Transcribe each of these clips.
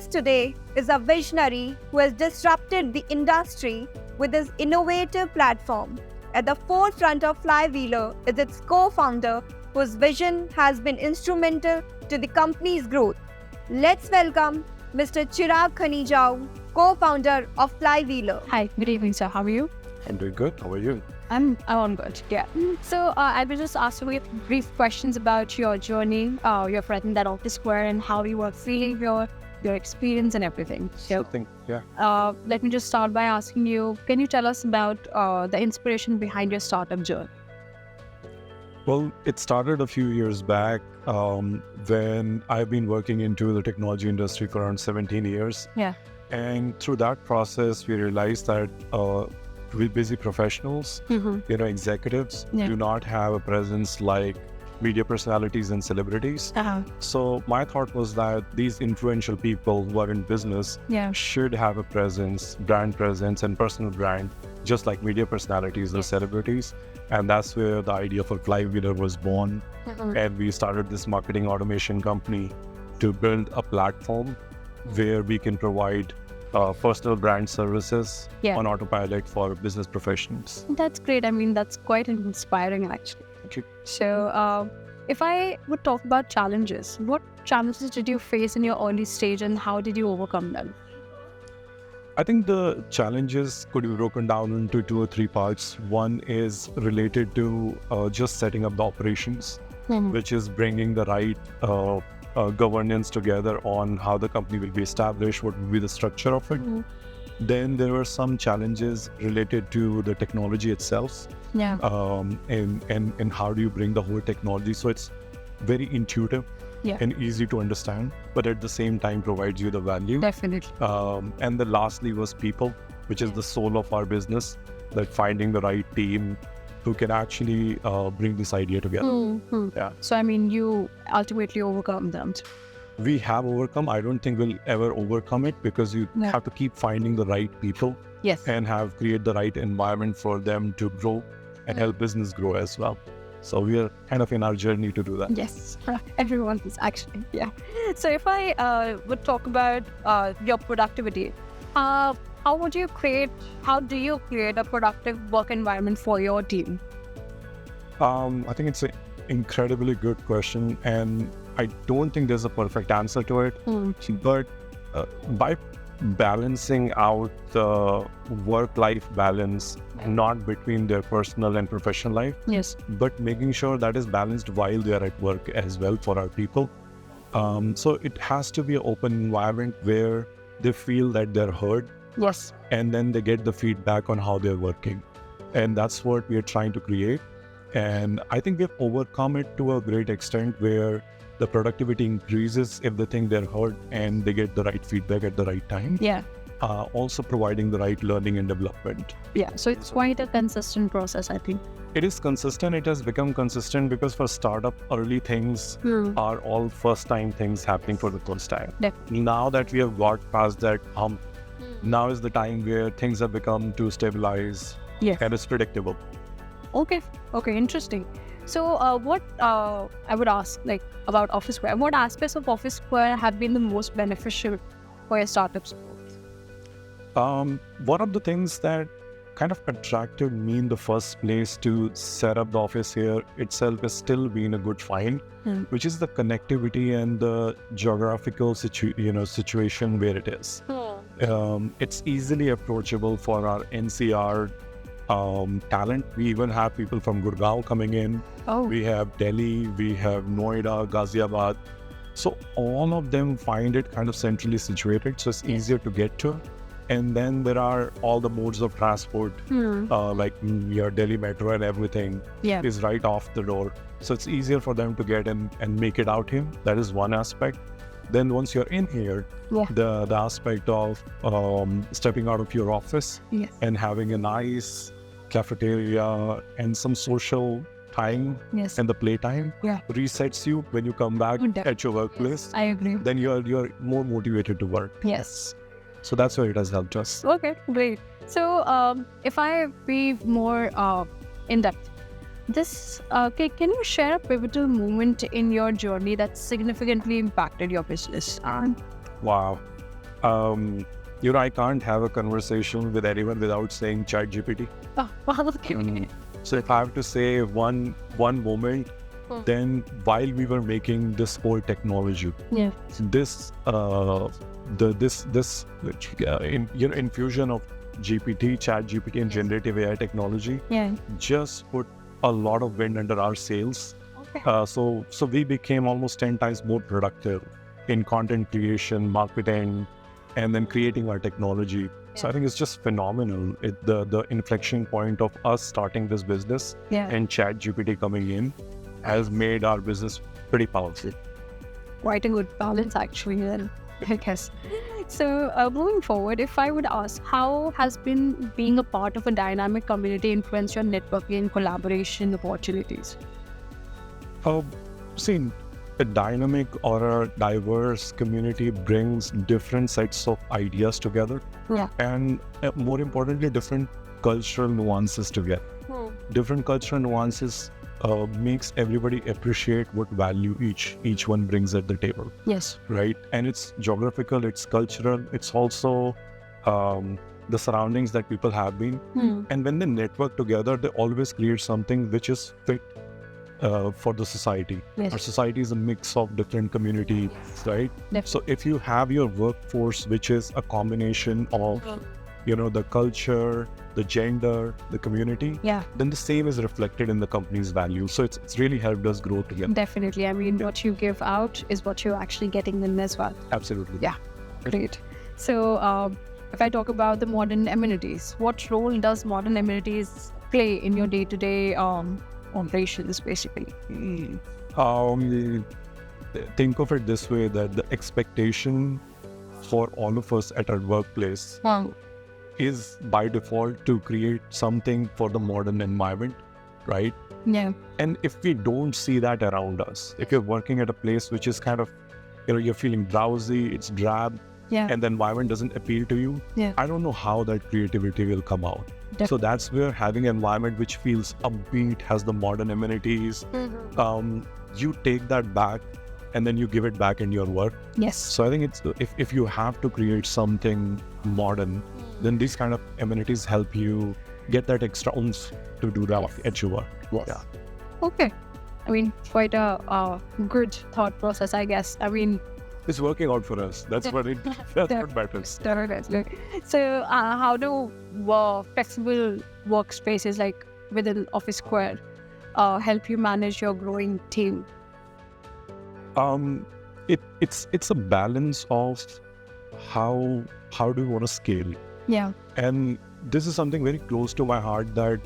guest today is a visionary who has disrupted the industry with his innovative platform. At the forefront of Flywheeler is its co-founder, whose vision has been instrumental to the company's growth. Let's welcome Mr. Chirag Khanijau, co-founder of Flywheeler. Hi, good evening, sir. How are you? I'm doing good. How are you? I'm on good. Yeah. So I will just ask you brief questions about your journey, your present at Office Square, and how you were feeling your experience and everything. So, let me just start by asking you, can you tell us about the inspiration behind your startup journey? Well, it started a few years back when I've been working into the technology industry for around 17 years. Yeah. And through that process, we realized that we busy professionals, executives do not have a presence like media personalities and celebrities. So my thought was that these influential people who are in business should have a presence, brand presence and personal brand, just like media personalities or celebrities. And that's where the idea for Flywheeler was born. And we started this marketing automation company to build a platform where we can provide personal brand services on autopilot for business professionals. That's great. I mean, that's quite inspiring, actually. Thank you. So, if I would talk about challenges, what challenges did you face in your early stage and how did you overcome them? I think the challenges could be broken down into 2 or 3 parts. One is related to just setting up the operations, which is bringing the right governance together on how the company will be established, what will be the structure of it. Then there were some challenges related to the technology itself. And how do you bring the whole technology so it's very intuitive and easy to understand, but at the same time provides you the value. Definitely. And then lastly was people, which is the soul of our business, that finding the right team who can actually bring this idea together. So, I mean, you ultimately overcome them. We have overcome. I don't think we'll ever overcome it because you have to keep finding the right people and create the right environment for them to grow and help business grow as well. So we are kind of in our journey to do that. Yes, everyone is actually, So if I would talk about your productivity, how do you create a productive work environment for your team? I think it's an incredibly good question, and I don't think there's a perfect answer to it. But by balancing out the work-life balance, not between their personal and professional life, but making sure that is balanced while they are at work as well for our people. So it has to be an open environment where they feel that they're heard. And then they get the feedback on how they're working. And that's what we are trying to create. And I think we've overcome it to a great extent where the productivity increases if they think they're heard and they get the right feedback at the right time. Also providing the right learning and development. So it's quite a consistent process, I think. It is consistent. It has become consistent because for startup, early things are all first time things happening for the first time. Now that we have got past that hump, now is the time where things have become to stabilize and it's predictable. Okay, interesting. So what I would ask about Office Square, what aspects of Office Square have been the most beneficial for your startups? One of the things that kind of attracted me in the first place to set up the office here itself is still being a good find, which is the connectivity and the geographical situation where it is. It's easily approachable for our NCR talent. We even have people from Gurgaon coming in. We have Delhi, we have Noida, Ghaziabad. So all of them find it kind of centrally situated, so it's easier to get to. And then there are all the modes of transport, like your Delhi Metro and everything is right off the door. So it's easier for them to get in and make it out here. That is one aspect. Then once you're in here, the aspect of stepping out of your office and having a nice cafeteria and some social time and the playtime resets you when you come back at your workplace. I agree. Then you're more motivated to work. So that's where it has helped us. Okay, great. So if I be more in depth, can you share a pivotal moment in your journey that significantly impacted your business? Wow. I can't have a conversation with anyone without saying ChatGPT. Oh, okay. So if I have to say one moment, then while we were making this whole technology, this infusion of GPT, ChatGPT, and generative AI technology just put a lot of wind under our sails. Okay. So we became almost 10 times more productive in content creation, marketing, and then creating our technology. So I think it's just phenomenal. The inflection point of us starting this business and ChatGPT coming in has made our business pretty powerful. Quite a good balance, actually, then, I guess. So moving forward, if I would ask, how has being a part of a dynamic community influence your networking and collaboration opportunities? See, a dynamic or a diverse community brings different sets of ideas together, and more importantly, different cultural nuances together. Different cultural nuances makes everybody appreciate what value each one brings at the table. Yes. Right? And it's geographical, it's cultural, it's also the surroundings that people have been. And when they network together, they always create something which is fit for the society. Yes. Our society is a mix of different communities, right? Definitely. So if you have your workforce, which is a combination of, the culture, the gender, the community, then the same is reflected in the company's value. So it's really helped us grow together. Definitely. I mean, what you give out is what you're actually getting in as well. Absolutely. Yeah, great. So if I talk about the modern amenities, what role does modern amenities play in your day-to-day operations, basically? Think of it this way, that the expectation for all of us at our workplace is by default to create something for the modern environment, right? Yeah. And if we don't see that around us, if you're working at a place which is kind of, you're feeling drowsy, it's drab, and the environment doesn't appeal to you, I don't know how that creativity will come out. Definitely. So that's where having an environment which feels upbeat, has the modern amenities, you take that back and then you give it back in your work. Yes. So I think it's if you have to create something modern, then these kind of amenities help you get that extra oomph to do that at your work. Yeah. Okay. I mean, quite a good thought process, I guess. I mean, it's working out for us. That's what matters. Definitely. So how do flexible workspaces like within Office Square help you manage your growing team? It's a balance of how do you want to scale. Yeah. And this is something very close to my heart that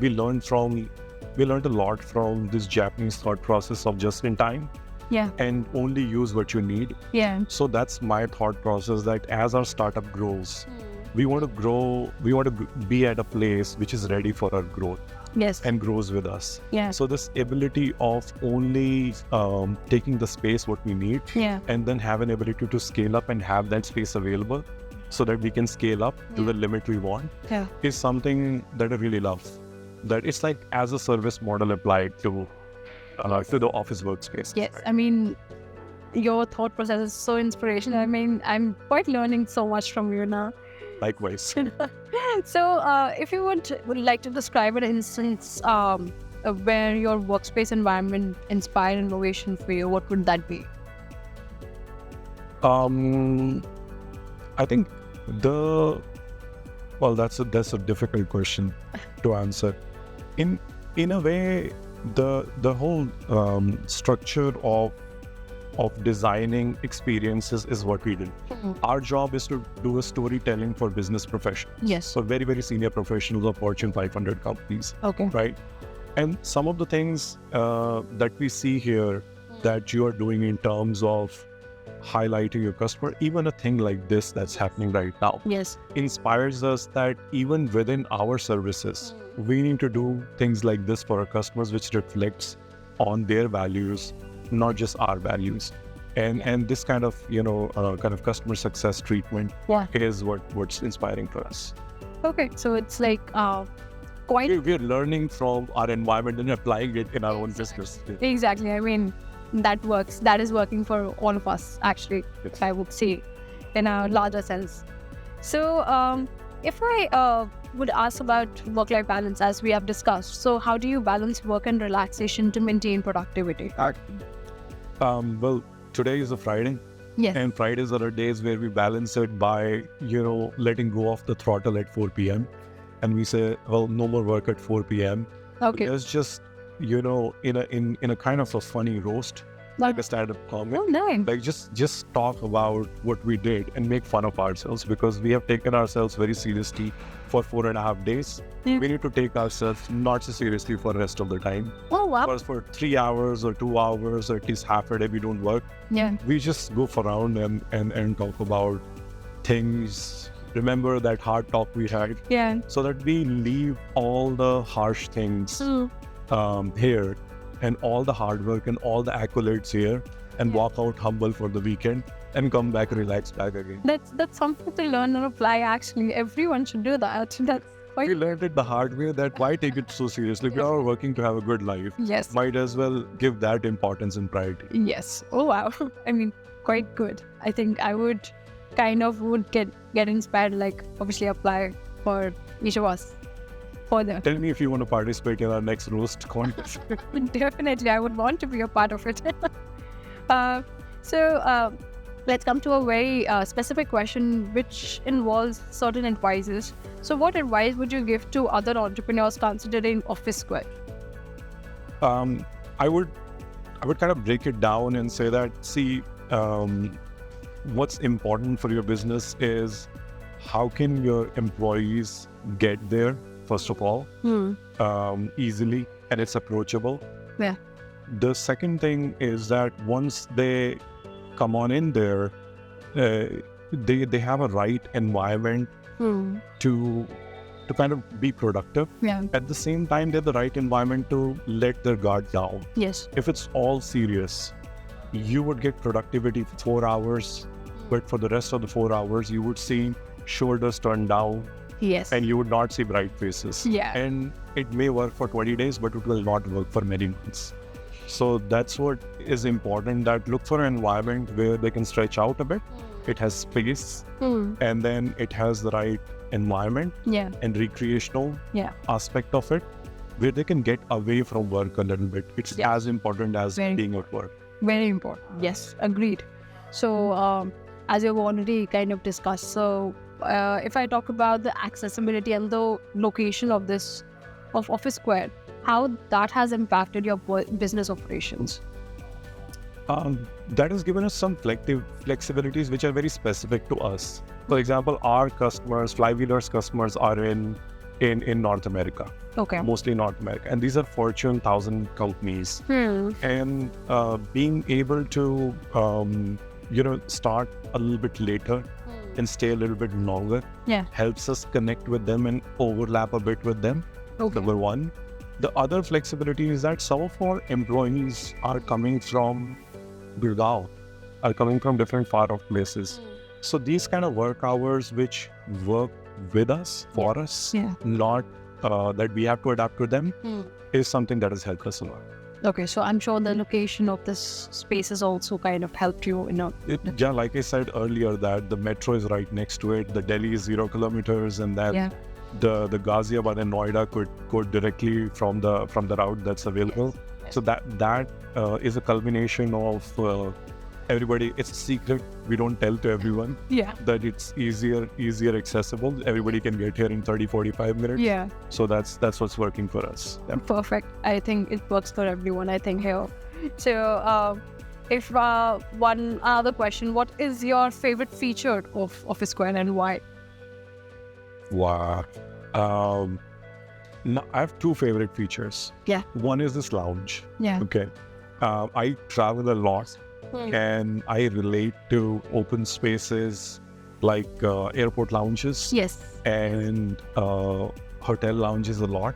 we learned a lot from this Japanese thought process of just in time. Yeah. And only use what you need. Yeah. So that's my thought process, that as our startup grows, we want to grow, we want to be at a place which is ready for our growth. Yes. And grows with us. Yeah. So this ability of only taking the space what we need, and then have an ability to scale up and have that space available so that we can scale up to the limit we want, is something that I really love. That it's like as a service model applied to the office workspace. Yes. I mean, your thought process is so inspirational. I mean, I'm quite learning so much from you now. Likewise. So if you would like to describe an instance where your workspace environment inspired innovation for you, what would that be? I think that's a difficult question to answer. In a way, the whole structure of designing experiences is what we did. Our job is to do a storytelling for business professionals. Yes. So very, very senior professionals of Fortune 500 companies. Okay. Right. And some of the things that we see here that you are doing in terms of highlighting your customer, even a thing like this that's happening right now, inspires us that even within our services, we need to do things like this for our customers, which reflects on their values, not just our values. And this kind of customer success treatment is what's inspiring for us. Okay, so it's like we're learning from our environment and applying it in our own business. Exactly. I mean, that works. That is working for all of us, actually, if I would say. in a larger sense. So if I would ask about work-life balance, as we have discussed, so how do you balance work and relaxation to maintain productivity? Well, today is a Friday. Yes. And Fridays are the days where we balance it by, letting go of the throttle at 4 p.m. And we say, well, no more work at 4 p.m. Okay. It's just, in a kind of a funny roast, like a stand-up comedy. Oh, nice. Like just talk about what we did and make fun of ourselves, because we have taken ourselves very seriously for 4.5 days. Yeah. We need to take ourselves not so seriously for the rest of the time. Oh, wow. Because for 3 hours or 2 hours or at least half a day we don't work. Yeah. We just goof around and talk about things. Remember that hard talk we had? Yeah. So that we leave all the harsh things here, and all the hard work and all the accolades here, and walk out humble for the weekend and come back relaxed back again. That's something to learn on a fly, actually. Everyone should do that. That's quite... We learned it the hard way, that why take it so seriously? We are working to have a good life. Yes. Might as well give that importance and priority. Yes. Oh, wow. I mean, quite good. I think I would get inspired, like obviously apply for each of us further. Tell me if you want to participate in our next roast contest. Definitely, I would want to be a part of it. So let's come to a very specific question, which involves certain advices. So what advice would you give to other entrepreneurs considering Office Square? I would kind of break it down and say that, see, what's important for your business is how can your employees get there, first of all, easily, and it's approachable. Yeah. The second thing is that once they come on in there, they have a right environment to kind of be productive. Yeah. At the same time, they have the right environment to let their guard down. Yes. If it's all serious, you would get productivity for 4 hours, but for the rest of the 4 hours, you would see shoulders turned down. Yes. And you would not see bright faces. Yeah. And it may work for 20 days, but it will not work for many months. So that's what is important, that look for an environment where they can stretch out a bit. It has space, and then it has the right environment and recreational aspect of it, where they can get away from work a little bit. It's as important as being at work. Very important. Yes, agreed. So as you've already kind of discussed, so if I talk about the accessibility and the location of Office Square, how that has impacted your business operations? That has given us some flexibilities which are very specific to us. For example, our customers, Flywheeler's customers, are in North America. Okay. Mostly North America. And these are Fortune 1000 companies. And being able to, start a little bit later and stay a little bit longer helps us connect with them and overlap a bit with them. Okay. Number one. The other flexibility is that some of our employees are coming from Gurgaon, are coming from different far off places. So these kind of work hours which work with us, for us, not that we have to adapt to them, is something that has helped us a lot. Okay, so I'm sure the location of this space has also kind of helped you, Like I said earlier, that the metro is right next to it, the Delhi is 0 kilometers, and that the Ghaziabad and Noida could go directly from the route that's available. So that is a culmination of everybody. It's a secret we don't tell to everyone. That it's easier accessible. Everybody can get here in 30-45 minutes. So that's what's working for us. Perfect. I think it works for everyone, I think, here. So if one other question, what is your favorite feature of Office Square and why? Wow. I have two favorite features. One is this lounge. Okay. I travel a lot and I relate to open spaces like airport lounges. And hotel lounges a lot.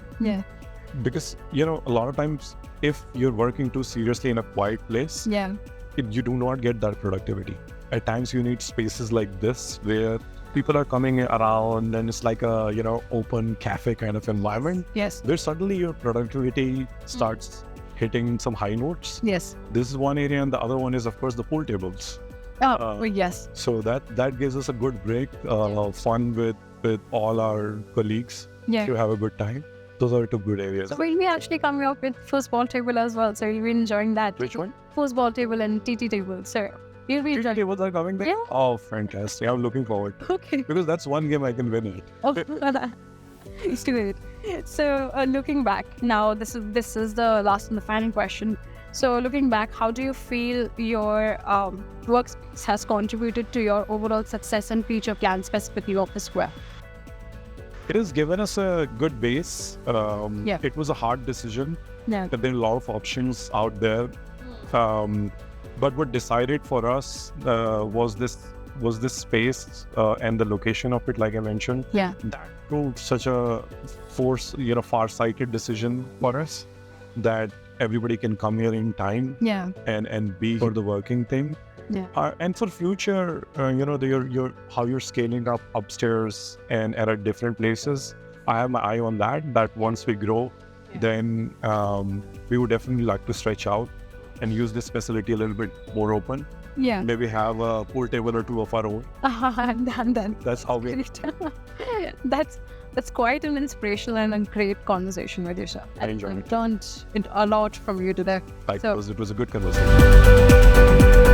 Because, a lot of times if you're working too seriously in a quiet place, you do not get that productivity. At times you need spaces like this where people are coming around and it's like a, open cafe kind of environment. Where suddenly your productivity starts hitting some high notes. This is one area, and the other one is, of course, the pool tables. Yes. So that gives us a good break, fun with all our colleagues Yeah. to have a good time. Those are two good areas. So we'll be actually coming up with foosball table as well. So you'll be enjoying that. Which one? Foosball table and TT table. So you'll be Three enjoying. tables are coming there? Yeah. Oh, fantastic. I'm looking forward. Okay. Because that's one game I can win it. Oh, let's do it. So looking back now, this is the last and the final question. So looking back, how do you feel your workspace has contributed to your overall success and future plans, specifically Office Square? It has given us a good base. Yeah. It was a hard decision. Yeah. There are a lot of options out there. But what decided for us was this space and the location of it, like I mentioned. Yeah. That proved such a far-sighted decision for us that everybody can come here in time Yeah. and be for the working thing. Yeah. And for future, your how you're scaling up upstairs and at different places. I have my eye on that. That once we grow, then we would definitely like to stretch out and use this facility a little bit more open. Yeah. Maybe have a pool table or two of our own. And then That's how we. that's quite an inspirational and a great conversation with yourself. I enjoyed it. Learned a lot from you today. Like, So- it was a good conversation.